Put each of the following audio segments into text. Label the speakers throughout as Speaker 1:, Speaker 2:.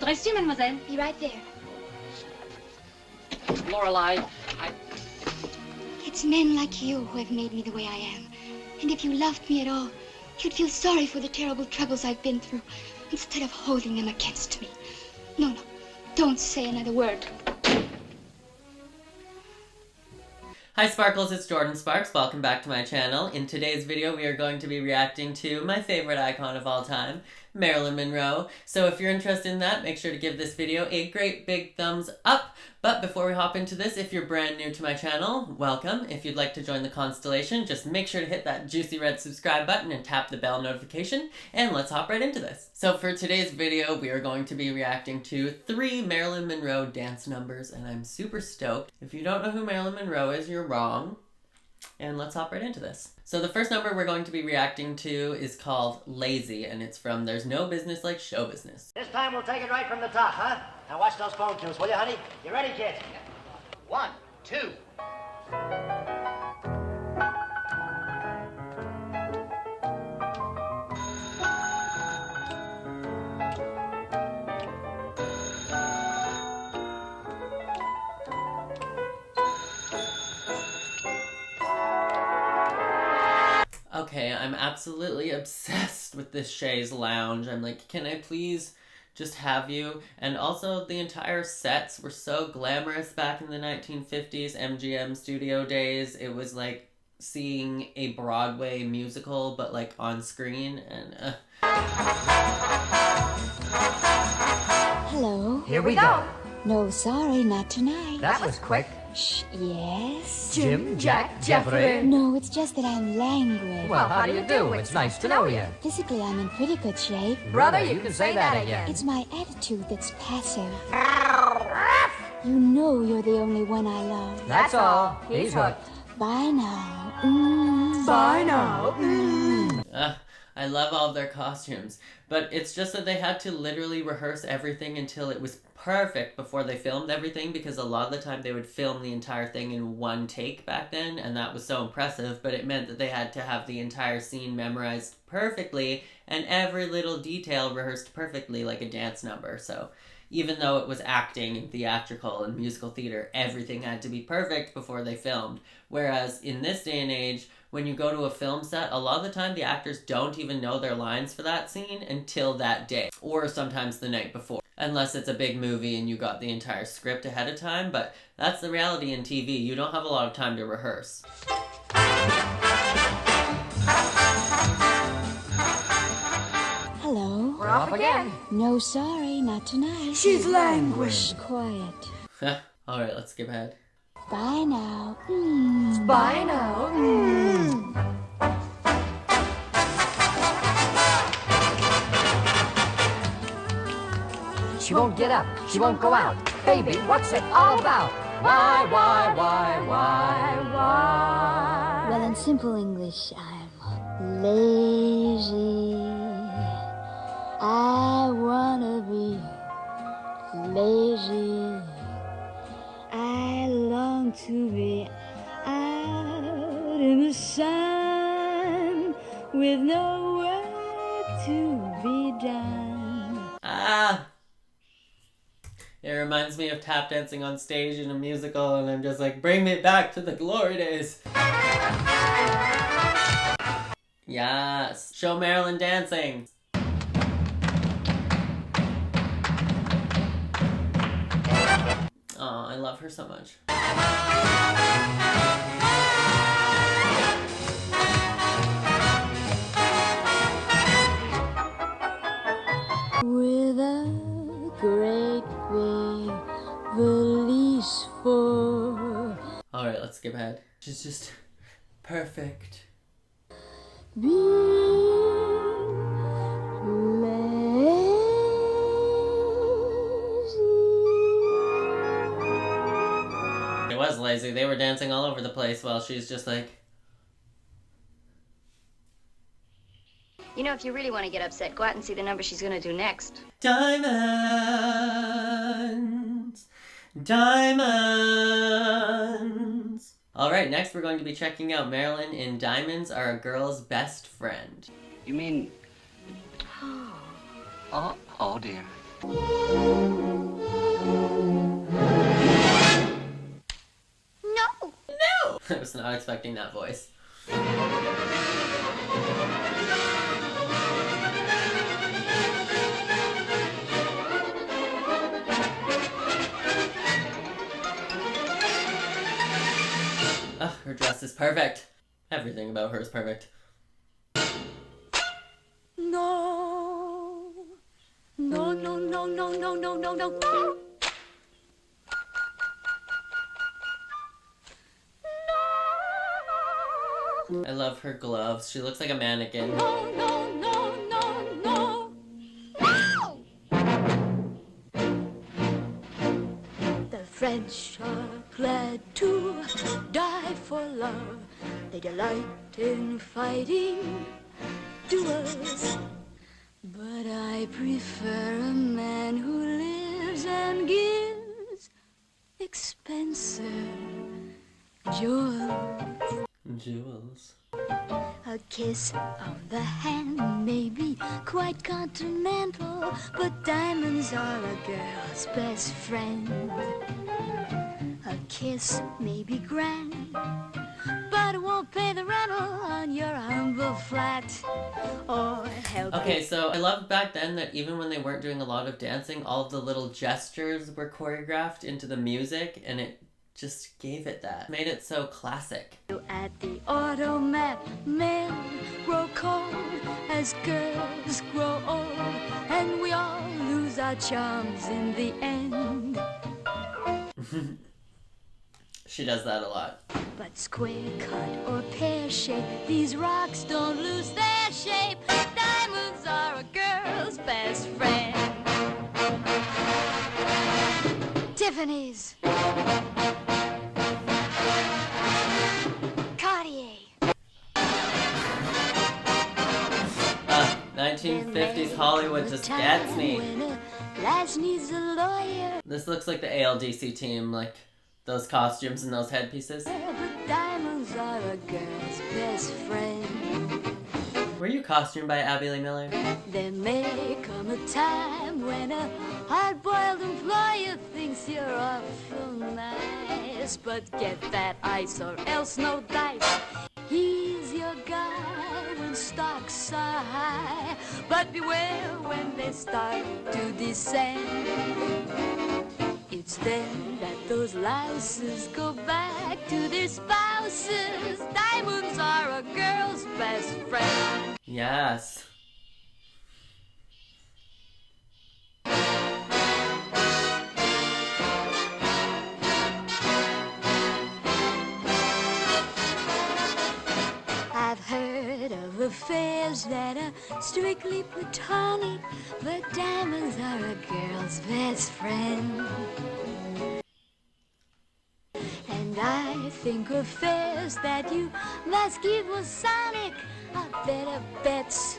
Speaker 1: Votre reçu, mademoiselle.
Speaker 2: Be right there.
Speaker 1: Lorelei,
Speaker 2: It's men like you who have made me the way I am. And if you loved me at all, you'd feel sorry for the terrible troubles I've been through, instead of holding them against me. No, no, don't say another word.
Speaker 3: Hi Sparkles, it's Jordan Sparks. Welcome back to my channel. In today's video, we are going to be reacting to my favorite icon of all time, Marilyn Monroe. So if you're interested in that, make sure to give this video a great big thumbs up. But before we hop into this, if you're brand new to my channel, welcome. If you'd like to join the constellation, just make sure to hit that juicy red subscribe button and tap the bell notification, and let's hop right into this. So for today's video, we are going to be reacting to 3 Marilyn Monroe dance numbers, and I'm super stoked. If you don't know who Marilyn Monroe is, you're wrong. And let's hop right into this. So the first number we're going to be reacting to is called Lazy, and it's from There's No Business Like Show Business.
Speaker 4: This time we'll take it right from the top, huh? Now watch those phone tunes, will you, honey? You ready, kids? 1, 2.
Speaker 3: Okay, I'm absolutely obsessed with this Chaise Lounge. I'm like, can I please just have you? And also, the entire sets were so glamorous back in the 1950s, MGM studio days. It was like seeing a Broadway musical, but like on screen, and
Speaker 2: Hello?
Speaker 4: Here we go.
Speaker 2: No, sorry, not tonight.
Speaker 4: That was quick.
Speaker 2: Shh, yes?
Speaker 4: Jim, Jack, Jeffrey.
Speaker 2: No, it's just that I'm languid.
Speaker 4: Well, how do you do? It's nice to know you.
Speaker 2: Physically, I'm in pretty good shape.
Speaker 4: Brother, you can say that again.
Speaker 2: It's my attitude that's passive. You know you're the only one I love.
Speaker 4: That's all. He's hooked.
Speaker 2: Bye now. Mm.
Speaker 4: Bye now.
Speaker 3: I love all of their costumes, but it's just that they had to literally rehearse everything until it was perfect before they filmed everything, because a lot of the time they would film the entire thing in one take back then, and that was so impressive, but it meant that they had to have the entire scene memorized perfectly and every little detail rehearsed perfectly like a dance number. So even though it was acting and theatrical and musical theater, everything had to be perfect before they filmed. Whereas in this day and age, when you go to a film set, a lot of the time the actors don't even know their lines for that scene until that day, or sometimes the night before. Unless it's a big movie and you got the entire script ahead of time, but that's the reality in TV. You don't have a lot of time to rehearse.
Speaker 2: Hello?
Speaker 4: We're off again.
Speaker 2: No, sorry, not tonight.
Speaker 4: She's languid.
Speaker 2: Shh, quiet.
Speaker 3: Alright, let's skip ahead.
Speaker 2: Bye now. Mm.
Speaker 4: Bye now. She won't get up. She won't go out. Baby, what's it all about? Why?
Speaker 2: Well, in simple English, I'm lazy. I wanna be lazy. I long to be out in the sun with no work to be done.
Speaker 3: It reminds me of tap dancing on stage in a musical, and I'm just like, bring me back to the glory days. Yes. Show Marilyn dancing. Oh, I love her so much.
Speaker 2: With a great big valise for
Speaker 3: Alright, let's skip ahead. She's just perfect.
Speaker 2: being lazy.
Speaker 3: It was lazy. They were dancing all over the place while she's just like...
Speaker 5: You know, if you really want to get upset, go out and see the number she's going to do next.
Speaker 3: Diamonds, diamonds. All right, next we're going to be checking out Marilyn in Diamonds Are a Girl's Best Friend.
Speaker 6: You mean... Oh dear.
Speaker 3: not expecting that voice. Ugh, her dress is perfect. Everything about her is perfect.
Speaker 1: No. No, no, no, no, no, no, no, no, no.
Speaker 3: I love her gloves. She looks like a mannequin.
Speaker 1: No, no, no, no, no. The French are glad to die for love. They delight in fighting duels. But I prefer a man who lives and gives expensive jewels.
Speaker 3: Jewels.
Speaker 1: A kiss on the hand may be quite continental, but diamonds are a girl's best friend. A kiss may be grand, but it won't pay the rental on your humble flat or help.
Speaker 3: Okay, so I loved back then that even when they weren't doing a lot of dancing, all of the little gestures were choreographed into the music, and it just gave it that. Made it so classic.
Speaker 1: At the automat, men grow cold as girls grow old, and we all lose our charms in the end.
Speaker 3: She does that a lot.
Speaker 1: But square cut or pear shape, these rocks don't lose their shape. Diamonds are a girl's best friend.
Speaker 2: Tiffany's. Cartier.
Speaker 3: 1950s Hollywood just gets me.
Speaker 1: Lass needs a lawyer.
Speaker 3: This looks like the ALDC team, like those costumes and those headpieces.
Speaker 1: But diamonds are a girl's best friend.
Speaker 3: Were you costumed by Abby Lee Miller?
Speaker 1: There may come a time when a hard-boiled employer thinks you're awful nice, but get that ice or else no dice. He's your guy when stocks are high, but beware when they start to descend. It's then that those louses go back to their spouses. Diamonds are a girl's best friend.
Speaker 3: Yes.
Speaker 1: I've heard of affairs that are strictly platonic, but diamonds are a girl's best friend. And I think affairs that you must keep Masonic are better bets.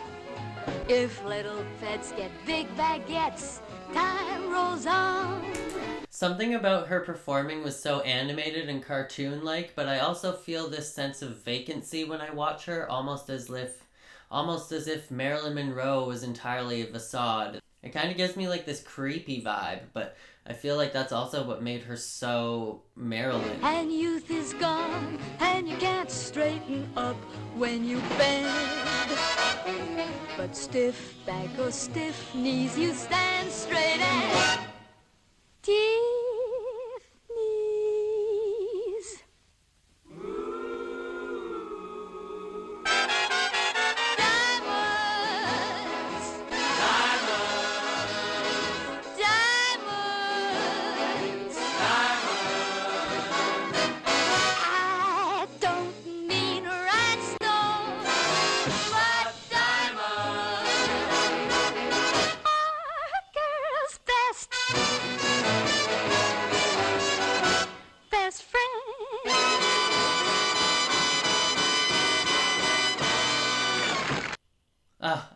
Speaker 1: If little pets get big baguettes, time rolls on.
Speaker 3: Something about her performing was so animated and cartoon-like, but I also feel this sense of vacancy when I watch her, almost as if Marilyn Monroe was entirely a facade. It kind of gives me like this creepy vibe, but I feel like that's also what made her so Marilyn.
Speaker 1: And youth is gone, and you can't straighten up when you bend. But stiff back or stiff knees, you stand straight and Tiffany's. Diamonds. I don't mean rhinestones, but diamonds are a girl's best friend.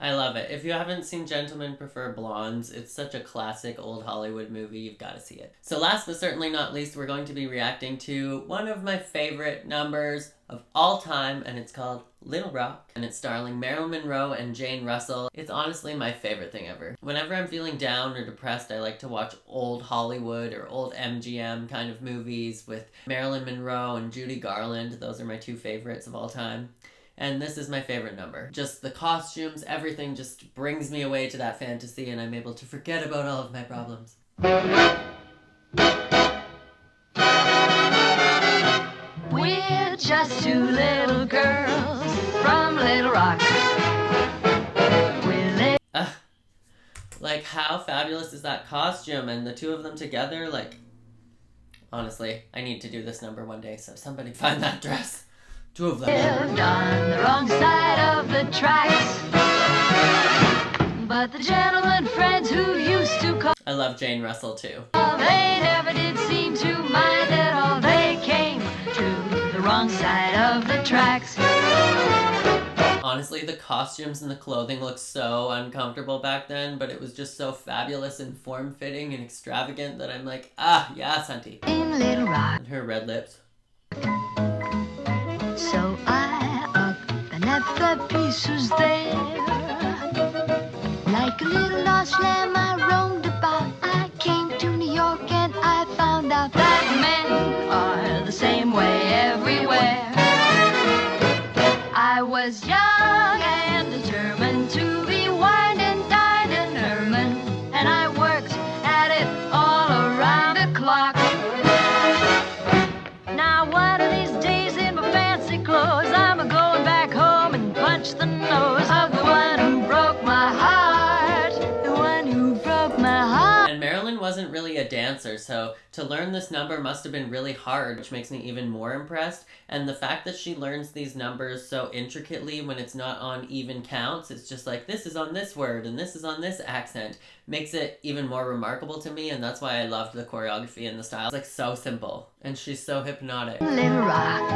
Speaker 3: I I love it. If you haven't seen Gentlemen Prefer Blondes, it's such a classic old Hollywood movie. You've got to see it. So last but certainly not least, we're going to be reacting to one of my favorite numbers of all time, and it's called Little Rock, and it's starring Marilyn Monroe and Jane Russell. It's honestly my favorite thing ever. Whenever I'm feeling down or depressed, I like to watch old Hollywood or old MGM kind of movies with Marilyn Monroe and Judy Garland. Those are my two favorites of all time. And this is my favorite number. Just the costumes, everything just brings me away to that fantasy, and I'm able to forget about all of my problems.
Speaker 1: We're just two little girls from Little Rock.
Speaker 3: Like, how fabulous is that costume? And the two of them together, like, honestly, I need to do this number one day, so somebody find that dress. Two of them.
Speaker 1: Lived on the wrong side of the tracks, but the gentlemen friends who used to call,
Speaker 3: I love Jane Russell too.
Speaker 1: they never did seem to mind at all. They came to the wrong side of the tracks.
Speaker 3: Honestly, the costumes and the clothing looked so uncomfortable back then, but it was just so fabulous and form-fitting and extravagant that I'm like, ah, yes, auntie.
Speaker 1: In Little Rock.
Speaker 3: And her red lips.
Speaker 1: So I up and left the piece was there. Like a little lost lamb I roamed about. I came to New York and I found out that men are the same way everywhere. I was young and determined to be wined and dined and ermine, and I worked at it all around the clock. Now one of these days in my fancy clothes, I'm a-going back home and punch the nose of the one who broke my heart. The one who broke my heart.
Speaker 3: And Marilyn wasn't really a dancer, so to learn this number must have been really hard, which makes me even more impressed. And the fact that she learns these numbers so intricately when it's not on even counts, it's just like, this is on this word and this is on this accent, makes it even more remarkable to me, and that's why I loved the choreography and the style. It's like so simple, and she's so hypnotic.
Speaker 1: Little Rock.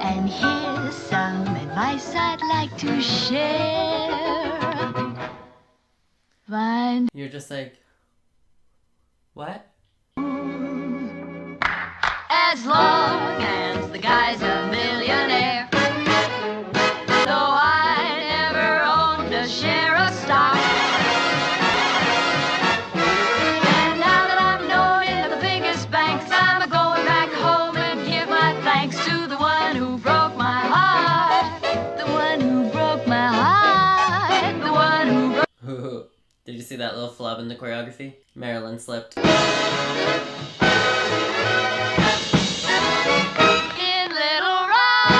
Speaker 1: And here's some advice I'd like to share. Find
Speaker 3: You're just like, what?
Speaker 1: as long as the guy's a millionaire. Though I never owned a share of stock. And now that I'm known in the biggest banks, I'm a-going back home and give my thanks to the one who broke my heart. The one who broke my heart. The one who broke.
Speaker 3: Did you see that little flub in the choreography? Marilyn slipped.
Speaker 1: In Little Rock.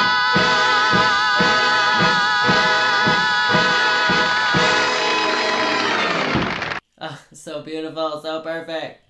Speaker 3: Oh, so beautiful, so perfect.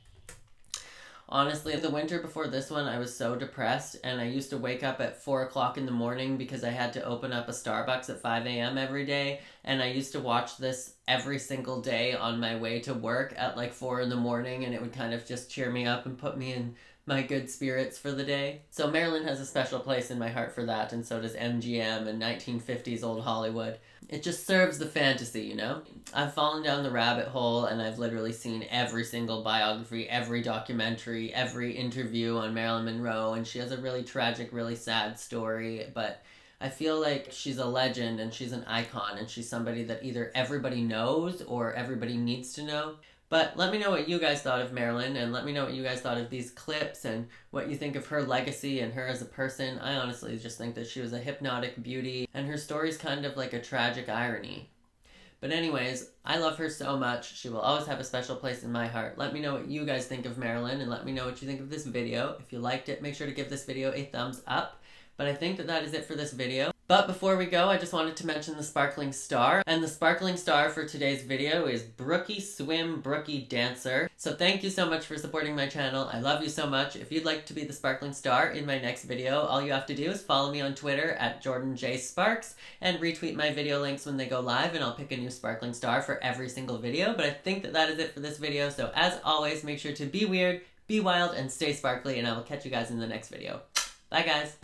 Speaker 3: Honestly, the winter before this one, I was so depressed, and I used to wake up at 4 o'clock in the morning because I had to open up a Starbucks at 5 a.m. every day, and I used to watch this every single day on my way to work at like 4 in the morning, and it would kind of just cheer me up and put me in my good spirits for the day. So Marilyn has a special place in my heart for that, and so does MGM and 1950s old Hollywood. It just serves the fantasy, you know? I've fallen down the rabbit hole, and I've literally seen every single biography, every documentary, every interview on Marilyn Monroe, and she has a really tragic, really sad story, but I feel like she's a legend and she's an icon, and she's somebody that either everybody knows or everybody needs to know. But let me know what you guys thought of Marilyn, and let me know what you guys thought of these clips and what you think of her legacy and her as a person. I honestly just think that she was a hypnotic beauty, and her story's kind of like a tragic irony. But anyways, I love her so much. She will always have a special place in my heart. Let me know what you guys think of Marilyn, and let me know what you think of this video. If you liked it, make sure to give this video a thumbs up. But I think that is it for this video. But before we go, I just wanted to mention the sparkling star. And the sparkling star for today's video is Brookie Swim Brookie Dancer. So thank you so much for supporting my channel. I love you so much. If you'd like to be the sparkling star in my next video, all you have to do is follow me on Twitter at JordanJSparks and retweet my video links when they go live, and I'll pick a new sparkling star for every single video. But I think that is it for this video. So as always, make sure to be weird, be wild, and stay sparkly, and I will catch you guys in the next video. Bye guys!